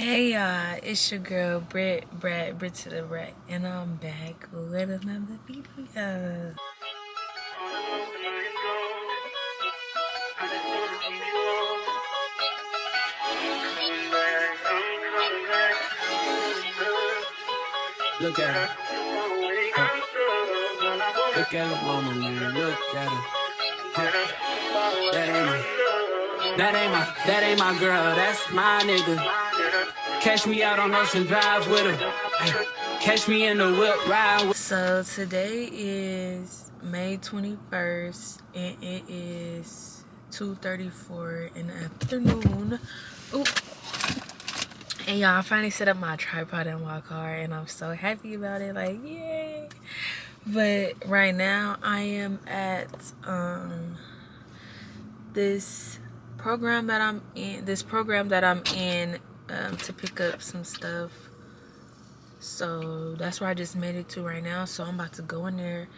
Hey y'all, it's your girl Britt to the Brat, and I'm back with another video. Look at her. Look at her mama, man. Look at her. That ain't my girl. That's my nigga. Catch me out on Ocean Drive with her. Catch me in the whip ride with. So today is May 21st, and it is 2:34 in the afternoon. Ooh. And y'all, I finally set up my tripod in my car, and I'm so happy about it. Like, yay! But right now, I am at this program that I'm in. To pick up some stuff. So that's where I just made it to right now. So I'm about to go in there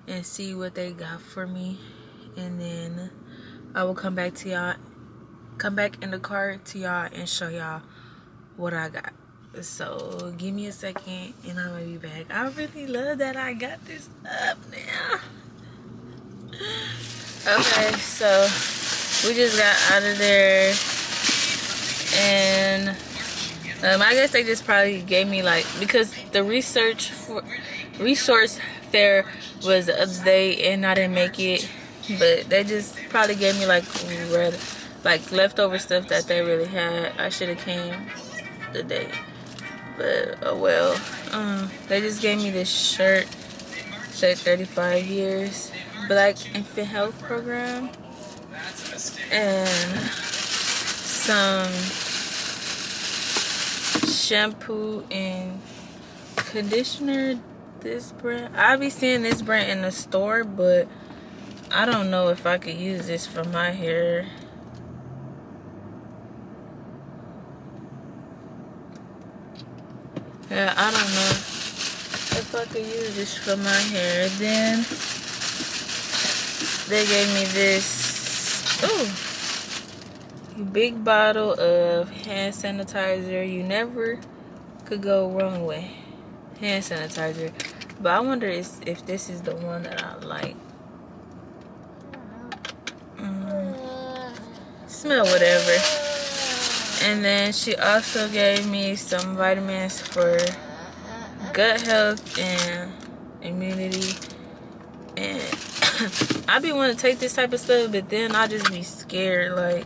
and see what they got for me, and then I will come back in the car to y'all and show y'all what I got. So give me a second and I'm gonna be back. I really love that I got this up now. Okay, so we just got out of there, and I guess they just probably gave me, like, because the resource fair was the other day and I didn't make it, but they just probably gave me like leftover stuff that they really had. I should have came today, but oh well. They just gave me this shirt, said 35 years Black Infant Health Program, and some shampoo and conditioner. This brand, I be seeing this brand in the store, but I don't know if I could use this for my hair. Yeah, I don't know if I could use this for my hair. Then they gave me this big bottle of hand sanitizer. You never could go wrong with hand sanitizer, but I wonder if this is the one that I like. Smell whatever. And then she also gave me some vitamins for gut health and immunity. And I be wanting to take this type of stuff, but then I just be scared. Like,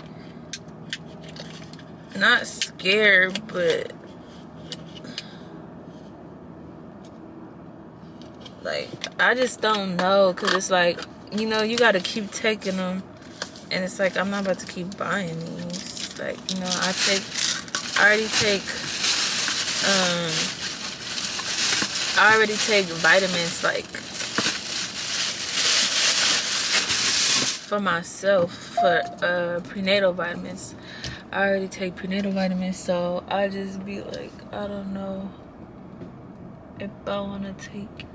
not scared, but like, I just don't know, because it's like, you know, you got to keep taking them, and it's like, I'm not about to keep buying these. Like, you know, I already take vitamins, like, for myself, for prenatal vitamins. I already take prenatal vitamins, so I just be like, I don't know if I want to take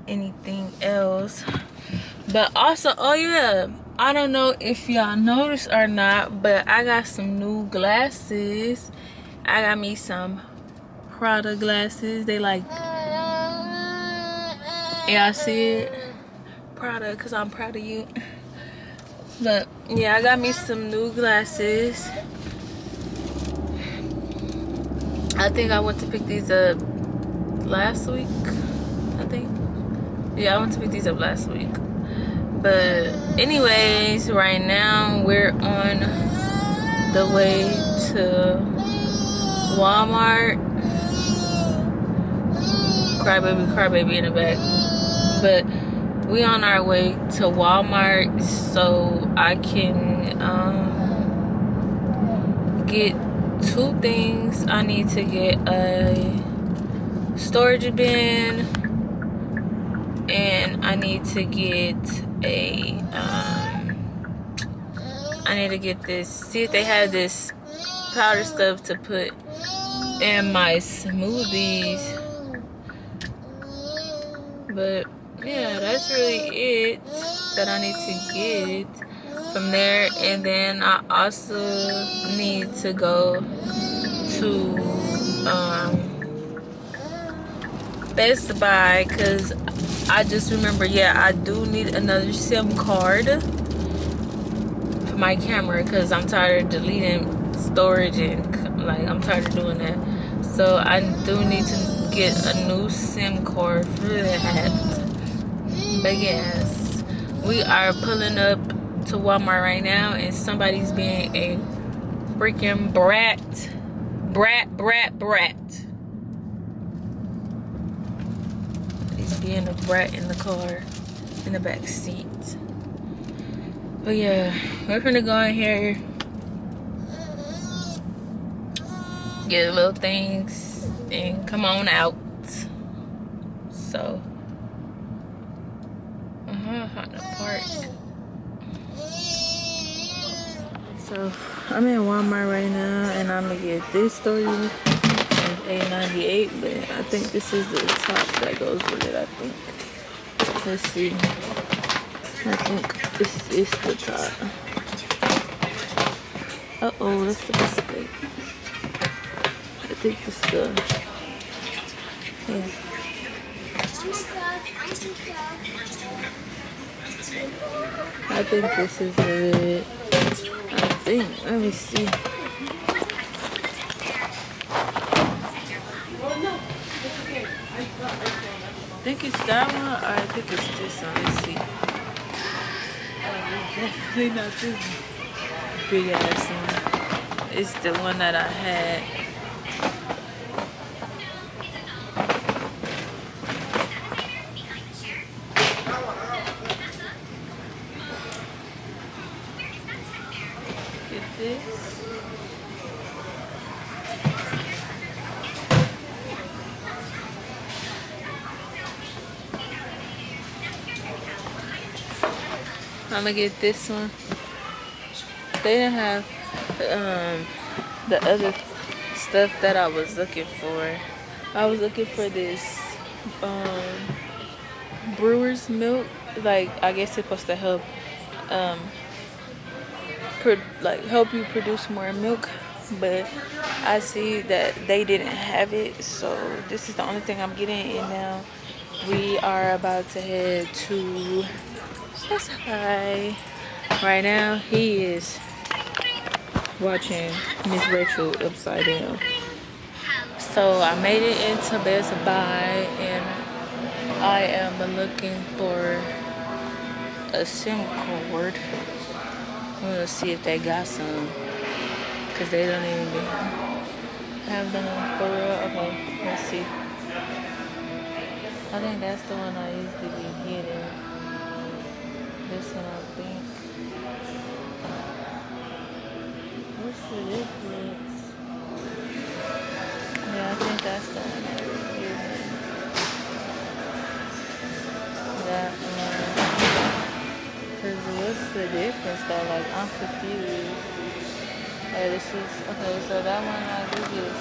anything else. But also, oh yeah, I don't know if y'all noticed or not, but I got some new glasses. I got me some Prada glasses. They like, y'all see it? Prada, because I'm proud of you. But yeah, I got me some new glasses. I think I went to pick these up last week, I think. Yeah, I went to pick these up last week. But anyways, right now we're on the way to Walmart. Crybaby in the back. But we on our way to Walmart so I can get two things. I need to get a storage bin, and I need to get this, see if they have this powder stuff to put in my smoothies. But yeah, that's really it that I need to get from there. And then I also need to go to Best Buy because I just remember, yeah, I do need another SIM card for my camera because I'm tired of deleting storage and like I'm tired of doing that. So I do need to get a new SIM card for that. But yes, we are pulling up to Walmart right now and somebody's being a freaking brat. He's being a brat in the car, in the back seat. But yeah, we're gonna go in here, get little things, and come on out. So, how to park. So, I'm in Walmart right now, and I'm gonna get this story. It's $8.98, but I think this is the top that goes with it. I think. Let's see. I think this is the top. Uh-oh, that's the mistake. I think this is the... Yeah. I think this is it. I think. Let me see. I think it's that one, or I think it's this one. Let's see. Definitely not this big ass one. It's the one that I had. Get this. I'm gonna get this one. They didn't have the other stuff that I was looking for. I was looking for this brewer's milk. Like, I guess it's supposed to help help you produce more milk, but I see that they didn't have it, so this is the only thing I'm getting. And now we are about to head to Best Buy. Right now he is watching Miss Rachel upside down. So I made it into Best Buy and I am looking for a SIM cord. I'm gonna see if they got some, cause they don't even have them for real. Okay, let's see. I think that's the one I usually be getting. This one, I think. What's the difference? Yeah, I think that's the one I was getting. That one. Cause what's the difference though? Like, I'm confused. Hey, this is, okay, so that one I do get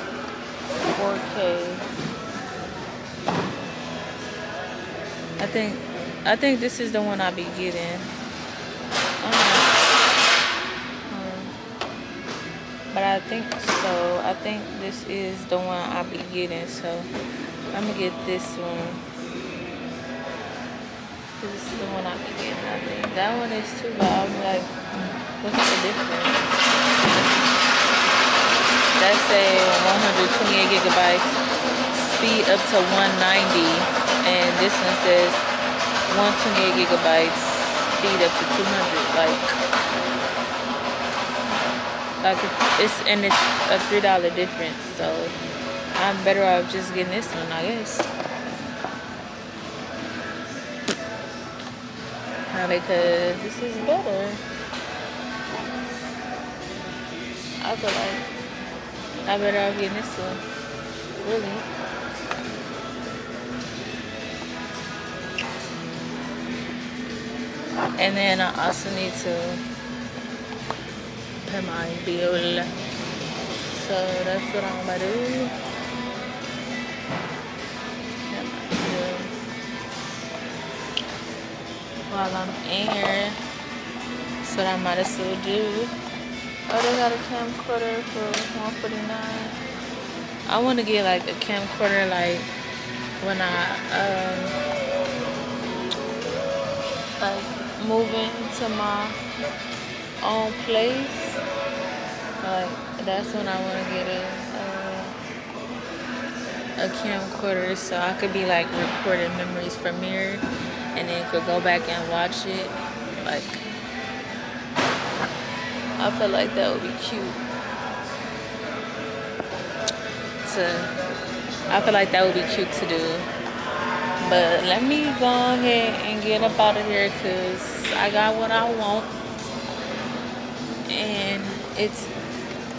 4K. I think this is the one I be getting. But I think so. I think this is the one I be getting. So I'm gonna get this one. This is the one I be getting. I think that one is too. But I'm like, what's the difference? That's a 128 gigabytes, speed up to 190, and this one says 128 gigabytes, speed up to 200. Like it's a $3 difference, so I'm better off just getting this one, I guess. Because this is better. I feel like I better off getting this one, really. And then I also need to pay my bill. So that's what I'm gonna do. Pay my bill while I'm in here. So that I might as well do. Oh, they got a camcorder for $149. I want to get like a camcorder, like when I like move into my own place. Like that's when I want to get a camcorder, so I could be like recording memories from here, and then could go back and watch it. Like I feel like that would be cute. I feel like that would be cute to do. But let me go ahead and get up out of here because I got what I want. And it's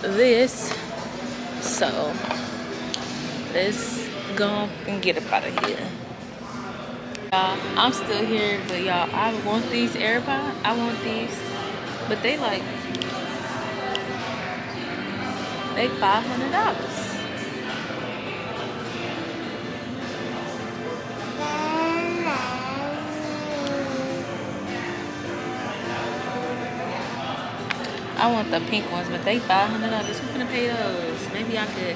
this. So let's go and get up out of here. Y'all, I'm still here, but y'all, I want these AirPods. I want these. But they $500. I want the pink ones, but they $500. Who's gonna pay those? Maybe I could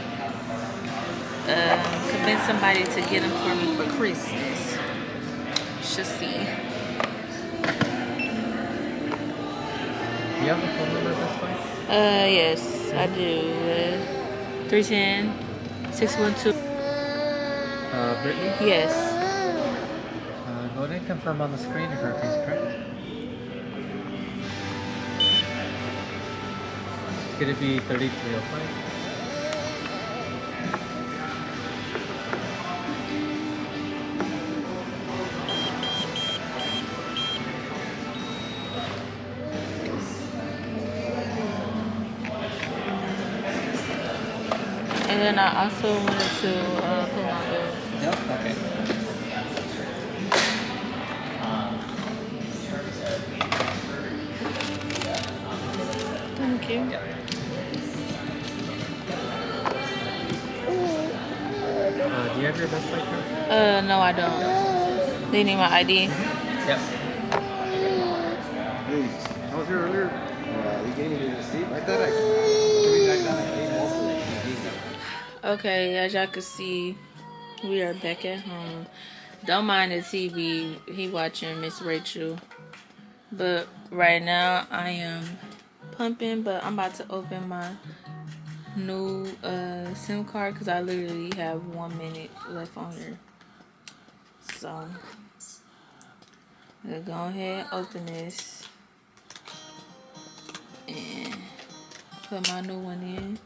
convince somebody to get them for me for Christmas. Should see. Do you have a phone number this way? Yes, I do. 310-612. Brittany? Yes. Go ahead and confirm on the screen if everything's correct. It's going to be 3305. And then I also wanted to put my bill. Yep. Okay. Thank you. Yep. Do you have your Best Buy card? No, I don't. They need my ID. Yep. Hey, I was here earlier. You gave me the receipt. I thought I came back down. I came also. Okay, as y'all can see, we are back at home. Don't mind the TV. He watching Miss Rachel. But right now, I am pumping. But I'm about to open my new SIM card because I literally have 1 minute left on here. So, I'm gonna go ahead and open this and put my new one in.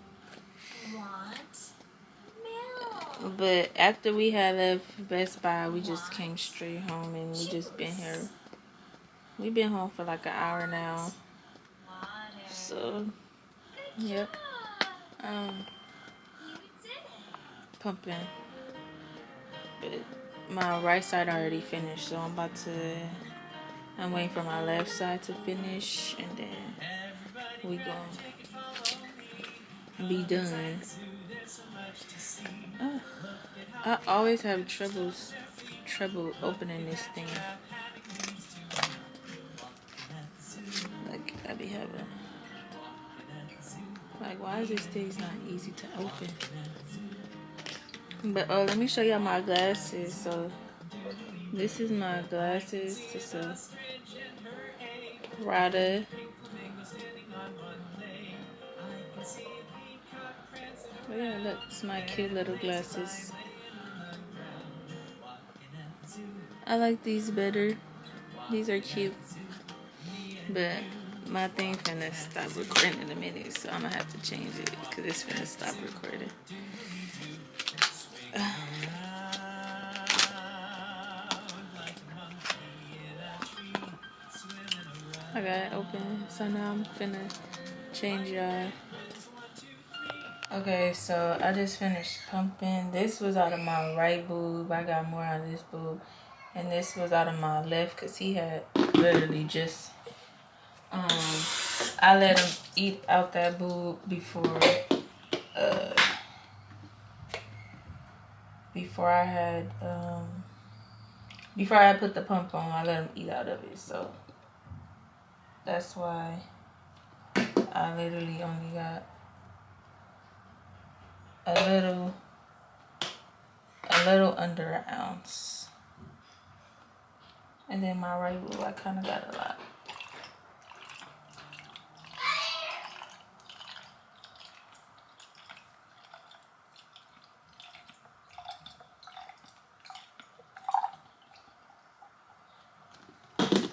But after we had left Best Buy, we just came straight home and we just been here. We've been home for like an hour now. So, yep. Pumping. But my right side already finished, so I'm waiting for my left side to finish, and then we gonna be done. I always have trouble opening this thing. Like I be having. Like, why is this thing not easy to open? But let me show y'all my glasses. So this is my glasses. It's a Prada. Oh yeah, look, it's my cute little glasses. I like these better. These are cute. But my thing finna stop recording in a minute, so I'm gonna have to change it because it's finna stop recording. I got it open, so now I'm finna change y'all. Okay, so I just finished pumping. This was out of my right boob. I got more out of this boob. And this was out of my left because he had literally just... I let him eat out that boob before I had put the pump on. I let him eat out of it, so that's why I literally only got a little under an ounce. And then my right boob, I kind of got a lot.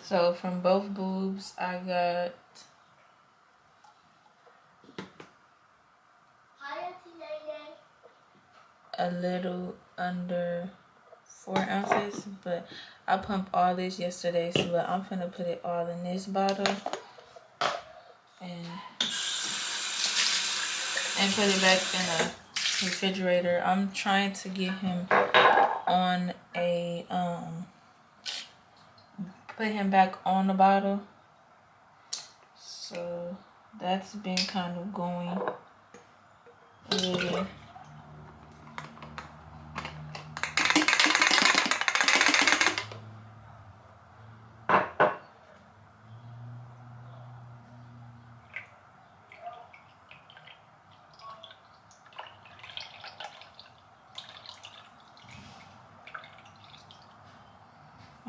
So from both boobs, I got a little under 4 ounces, but I pumped all this yesterday, so but I'm finna put it all in this bottle and put it back in the refrigerator. I'm trying to get him on a put him back on the bottle, so that's been kind of going a little.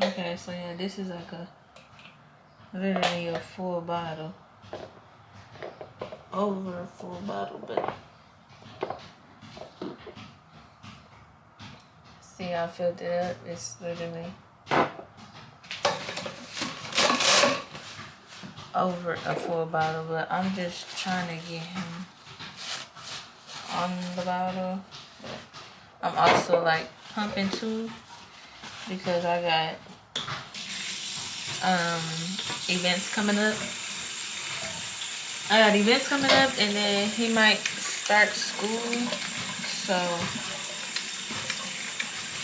Okay, so yeah, this is like literally a full bottle. Over a full bottle, but see how I filled it up? It's literally over a full bottle, but I'm just trying to get him on the bottle. But I'm also like pumping too, because I got events coming up. And then he might start school, so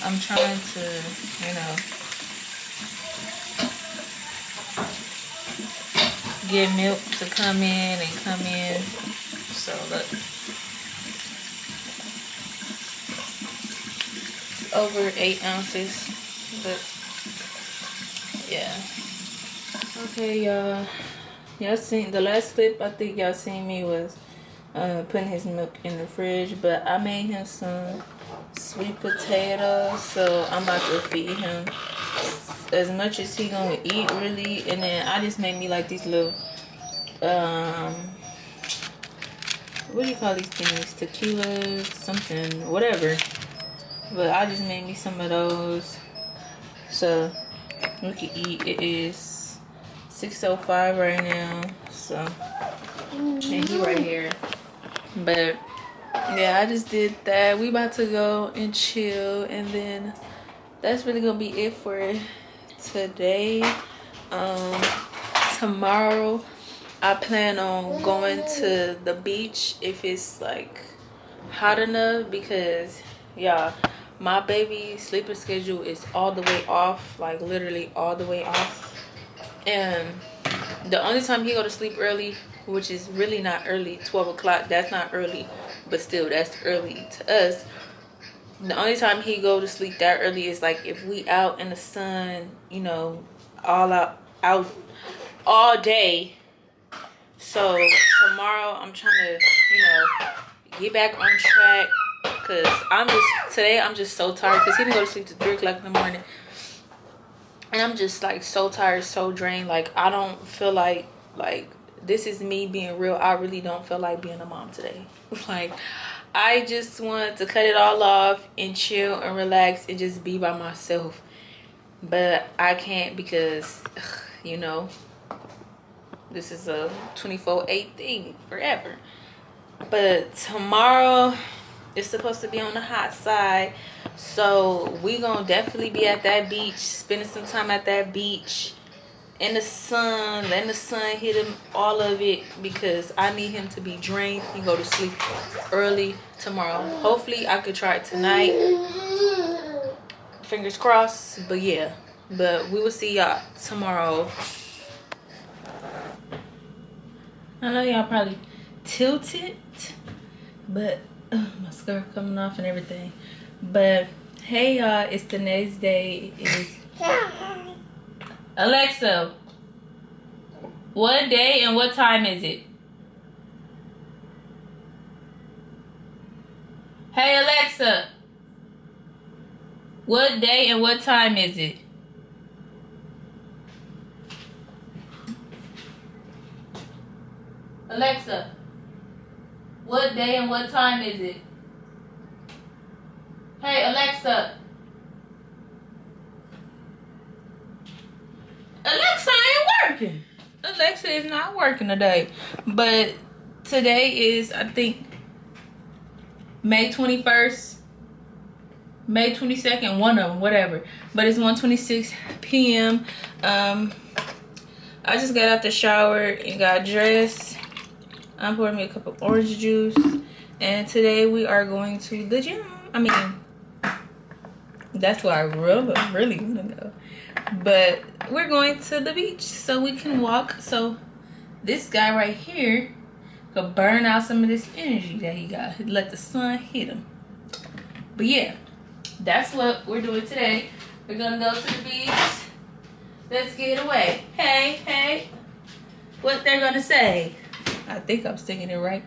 I'm trying to, you know, get milk to come in. So look, over 8 ounces, but yeah. Okay, y'all seen the last clip? I think y'all seen me was putting his milk in the fridge, but I made him some sweet potatoes, so I'm about to feed him as much as he gonna eat, really. And then I just made me like these little what do you call these things? Tequila something, whatever. But I just made me some of those so we can eat. It is 6:05 right now, so and he right here. But yeah, I just did that. We about to go and chill, and then that's really gonna be it for today. Tomorrow I plan on going to the beach if it's like hot enough, because yeah, my baby's sleeping schedule is all the way off, like literally all the way off. And the only time he go to sleep early, which is really not early, 12 o'clock, that's not early, but still that's early to us. The only time he go to sleep that early is like if we out in the sun, you know, all out all day. So tomorrow I'm trying to, you know, get back on track, because today I'm just so tired, because he didn't go to sleep till 3 o'clock in the morning. And I'm just like so tired, so drained. Like I don't feel like this is me being real. I really don't feel like being a mom today. Like I just want to cut it all off and chill and relax and just be by myself. But I can't, because you know, this is a 24/8 thing forever. But tomorrow it's supposed to be on the hot side, so we gonna definitely be at that beach, spending some time at that beach in the sun, letting the sun hit him, all of it, because I need him to be drained and go to sleep early tomorrow. Hopefully I could try it tonight, fingers crossed. But yeah, but we will see y'all tomorrow. I know y'all probably tilted, but my skirt coming off and everything. But hey y'all, it's the next day. It's Alexa, what day and what time is it? Hey Alexa, what day and what time is it? Alexa, what day and what time is it? Hey Alexa. Alexa ain't working. Alexa is not working today. But today is, I think, May 21st, May 22nd, one of them, whatever. But it's 1:26 p.m. I just got out the shower and got dressed. I'm pouring me a cup of orange juice. And today we are going to the gym. I mean, that's where I really want to go. But we're going to the beach so we can walk. So this guy right here could burn out some of this energy that he got. Let the sun hit him. But yeah, that's what we're doing today. We're gonna go to the beach. Let's get away. Hey, hey. What they're gonna say? I think I'm singing it right.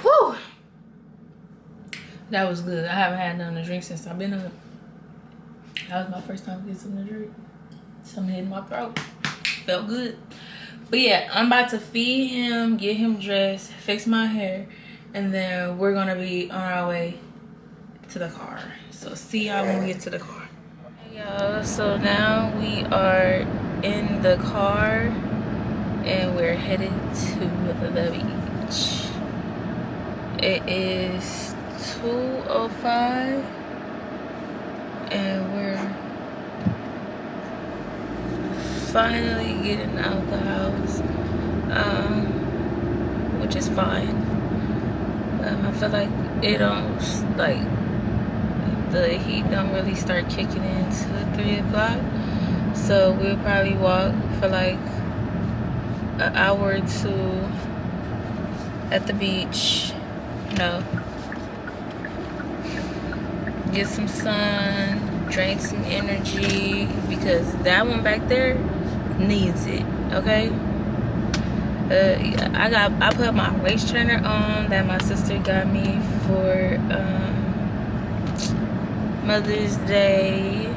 Whew. That was good. I haven't had nothing to drink since I've been up. That was my first time getting something to drink. Something hit my throat. Felt good. But yeah, I'm about to feed him, get him dressed, fix my hair, and then we're gonna be on our way to the car. So see y'all when we get to the car. Hey y'all, so now we are in the car and we're headed to the beach. It is 2:05 and we're finally getting out the house, which is fine. I feel like it don't, like, the heat don't really start kicking in till 3 o'clock, so we'll probably walk for like an hour or two at the beach, you know, get some sun, drain some energy, because that one back there needs it. Okay, I put my waist trainer on that my sister got me for Mother's Day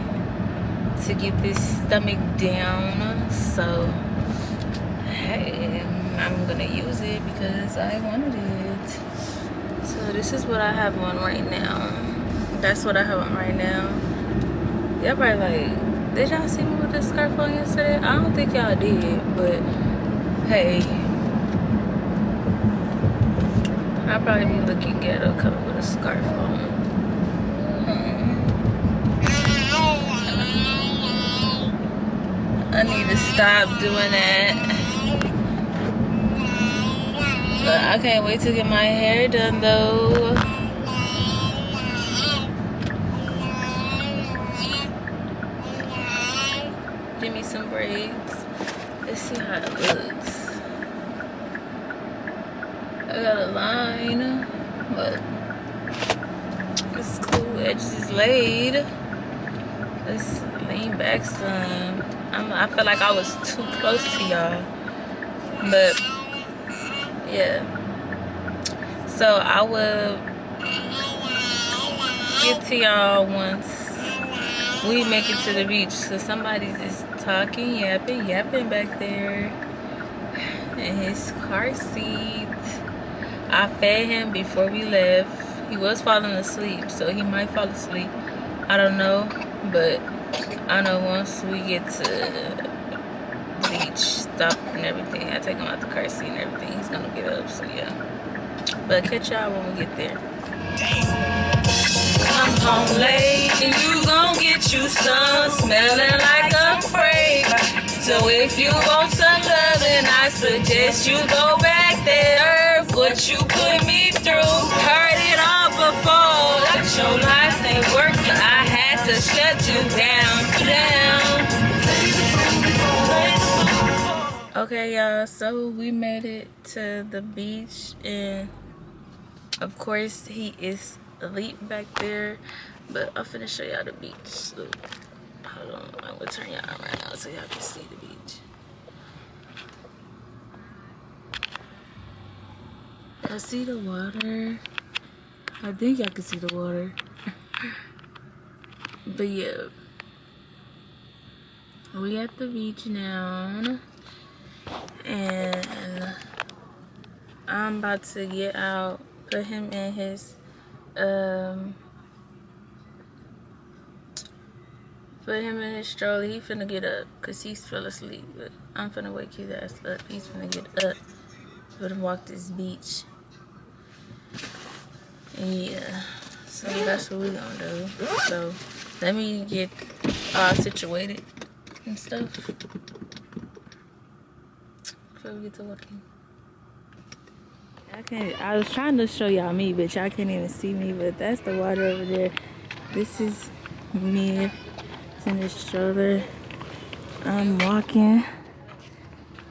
to get this stomach down. So hey, I'm gonna use it because I wanted it. So this is what I have on right now. That's what I have on right now. Y'all probably like, did y'all see me with this scarf on yesterday? I don't think y'all did, but hey, I'll probably be looking ghetto coming with a scarf on. I need to stop doing that. But I can't wait to get my hair done though. Give me some braids. Let's see how it looks. I got a line, but it's cool. Edges is laid. Let's lean back some. I feel like I was too close to y'all, but yeah. So I will get to y'all once we make it to the beach. So somebody's just talking, yapping back there in his car seat. I fed him before we left. He was falling asleep, so he might fall asleep. I don't know, but I know once we get to the beach, stop and everything, I take him out the car seat and everything, he's gonna get up, so yeah. But catch y'all when we get there. Come home late and you gon' get you some, smelling like a fragrance. So if you want some loving, I suggest you go back there. What you put me through, heard it all before. That your life ain't working, I had to shut you down. Okay, y'all, so we made it to the beach, and of course he is asleep back there. But I'm finna show y'all the beach. So, hold on, I'm gonna turn y'all right now so y'all can see the beach. I see the water. I think y'all can see the water. But yeah, we at the beach now, and I'm about to get out, put him in his stroller. He finna get up because he's fell asleep, but I'm finna wake his ass up. He's finna get up, for him walk this beach. Yeah, so that's what we gonna do. So let me get all situated and stuff before we get to walking. I was trying to show y'all me, but y'all can't even see me. But that's the water over there. This is me. It's in the stroller. I'm walking.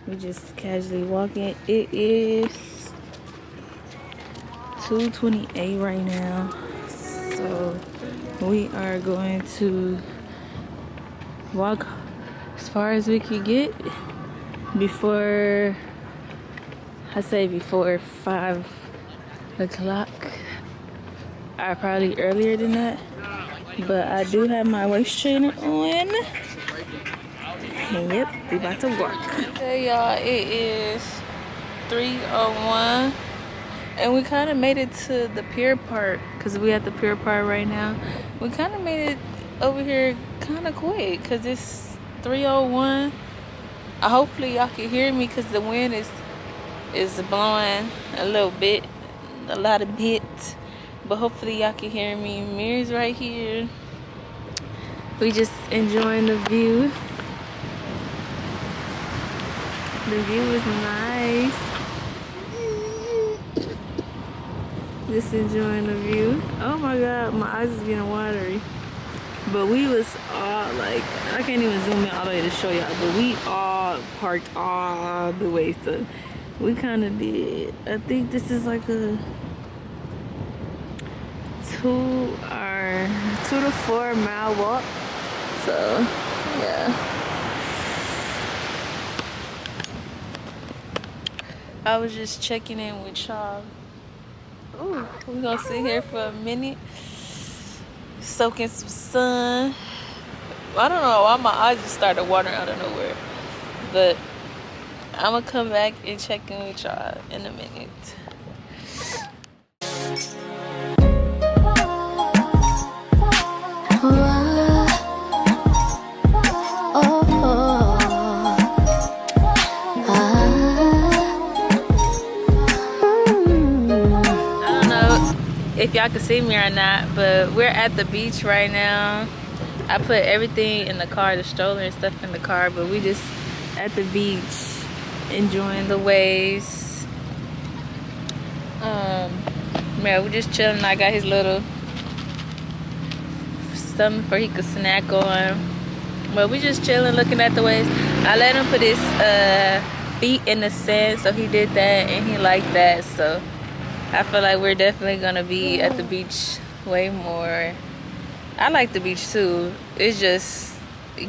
We just casually walking. It is 2:28 right now. So we are going to walk as far as we can get before, I say before 5 o'clock, or probably earlier than that. But I do have my waist trainer on. And yep, we about to walk. Hey y'all, it is 3:01. And we kind of made it to the pier part, because we at the pier part right now. We kind of made it over here kind of quick, because it's 3:01. Hopefully y'all can hear me, because the wind is blowing a little bit, a lot of bit. But hopefully y'all can hear me. Mirror's right here. We just enjoying the view. The view is nice. Just enjoying the view. Oh my god, my eyes is getting watery. But we was all like, I can't even zoom in all the way to show y'all, but we all parked all the way. So we kind of did, I think this is like a 2 to 4 mile walk. So yeah, I was just checking in with y'all. Ooh, we're gonna sit here for a minute, soaking some sun. I don't know why my eyes just started watering out of nowhere, but I'm gonna come back and check in with y'all in a minute. If y'all can see me or not, but we're at the beach right now. I put everything in the car, the stroller and stuff in the car, but we just at the beach enjoying the waves. Yeah, we just chilling. I got his little something for he could snack on, but we just chilling, looking at the waves. I let him put his feet in the sand, so he did that and he liked that. So I feel like we're definitely gonna be at the beach way more. I like the beach too. It's just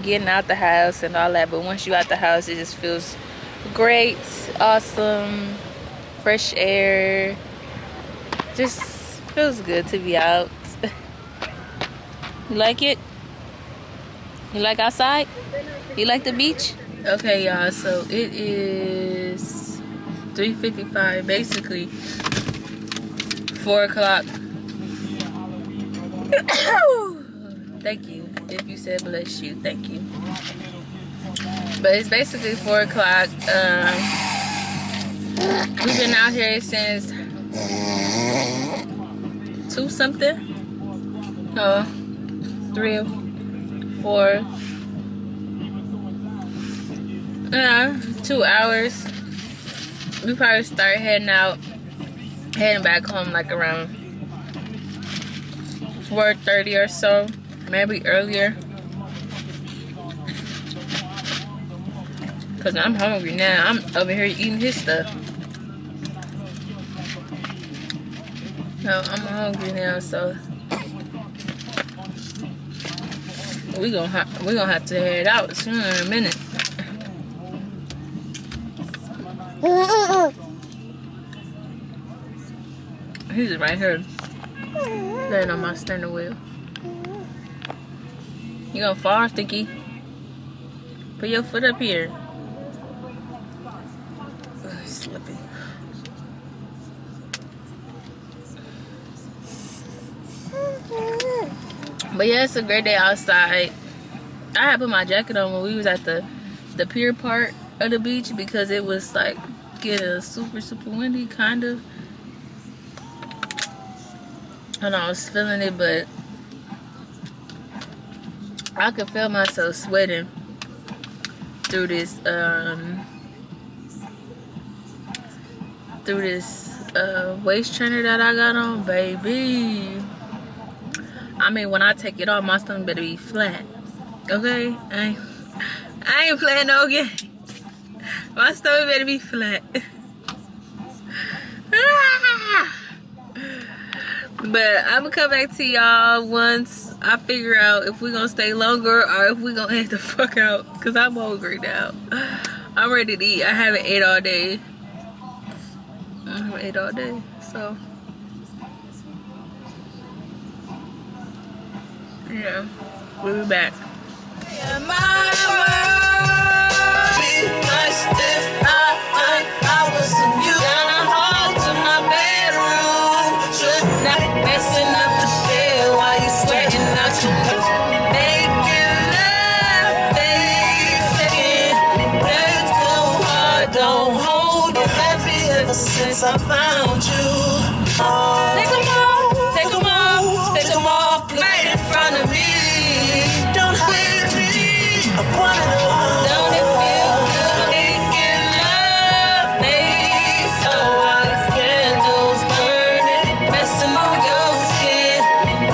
getting out the house and all that, but once you out the house, it just feels great, awesome, fresh air. Just feels good to be out. You like it? You like outside? You like the beach? Okay, y'all, so it is 3:55, basically 4 o'clock. Thank you. If you said bless you, thank you. But it's basically 4 o'clock. We've been out here since 2 something. Oh, 3 or 4. 2 hours. We probably start heading back home like around 4:30 or so, maybe earlier. Cause I'm hungry now. I'm over here eating his stuff. No, I'm hungry now, so We gonna have to head out soon in a minute. He's just right here, laying on my steering wheel. You gonna fall, Sticky? Put your foot up here. Ugh, he's slipping. But yeah, it's a great day outside. I had put my jacket on when we was at the pier part of the beach because it was like getting super windy, kind of. And I was feeling it, but I could feel myself sweating through this waist trainer that I got on, baby. I mean, when I take it off, my stomach better be flat. Okay? I ain't playing no game. My stomach better be flat. But I'm gonna come back to y'all once I figure out if we gonna stay longer or if we gonna head the fuck out. Cause I'm hungry now. I'm ready to eat. I haven't ate all day. So yeah, we'll be back. Since I found you, take them off, right in front of me. Don't hide me. I want it all. Don't it feel good? Making love, face. So all these candles burning, messing on your skin.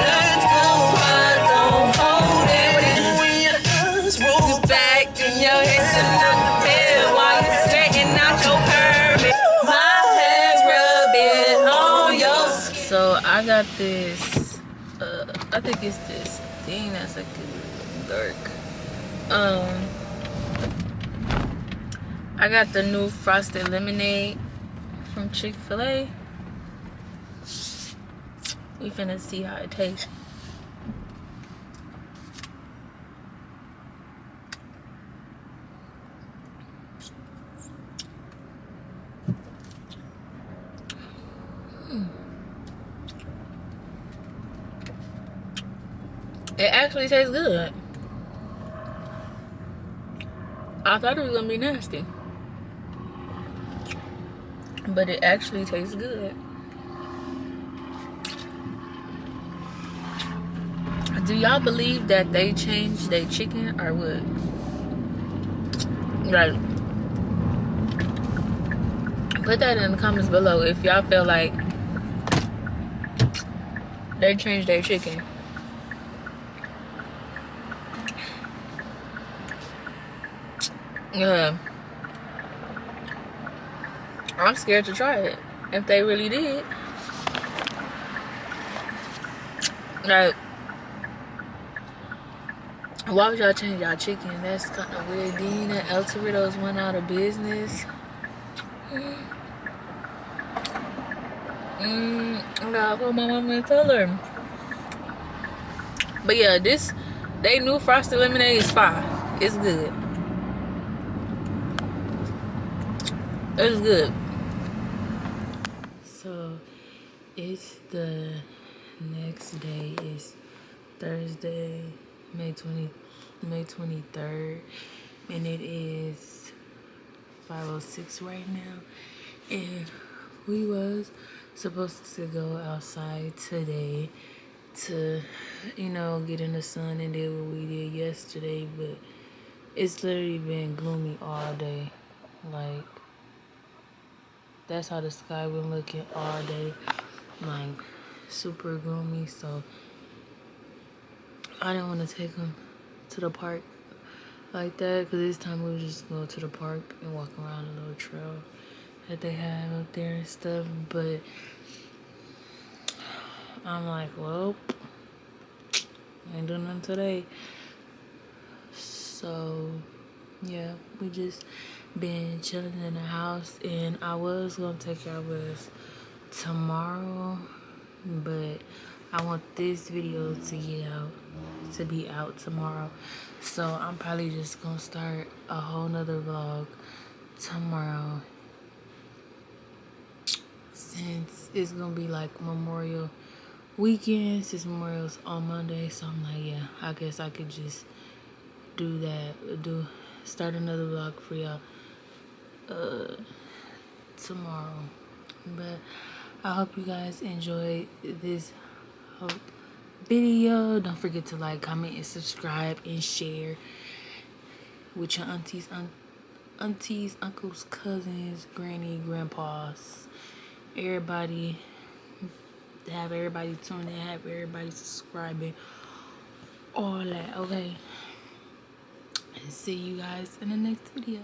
Let's go hard, don't hold it. When your eyes roll back in your head, sitting out the bed while you're sweating out your permit. So I got this, I think it's this thing that's like dark. I got the new frosted lemonade from Chick-fil-A. We finna see how it tastes. It actually tastes good. I thought it was gonna be nasty, but it actually tastes good. Do y'all believe that they changed their chicken or what? Like, put that in the comments below if y'all feel like they changed their chicken. Yeah, I'm scared to try it. If they really did, like, why would y'all change y'all chicken? That's kind of weird. Then that El Torito's went out of business. I gotta call my mama and tell her. But yeah, they new frosted lemonade is fire. It's good. It's good. So it's the next day. It's Thursday, May 23rd, and it is 5:06 right now. And we was supposed to go outside today to, get in the sun and do what we did yesterday, but it's literally been gloomy all day. Like, that's how the sky been looking all day, like super gloomy. So I didn't want to take them to the park like that, because this time we were just go to the park and walk around the little trail that they have up there and stuff. But I'm like, well, I ain't doing nothing today. So yeah, we just been chilling in the house, and I was gonna take care of us tomorrow, but I want this video to be out tomorrow. So I'm probably just gonna start a whole nother vlog tomorrow, since it's gonna be like Memorial weekend, since Memorial's on Monday. So I'm like, yeah, I guess I could just do that, start another vlog for y'all tomorrow. But I hope you guys enjoyed this whole video. Don't forget to like, comment, and subscribe, and share with your aunties, uncles, cousins, granny, grandpas, everybody. Have everybody tuned in, have everybody subscribing, all that. Okay, and see you guys in the next video.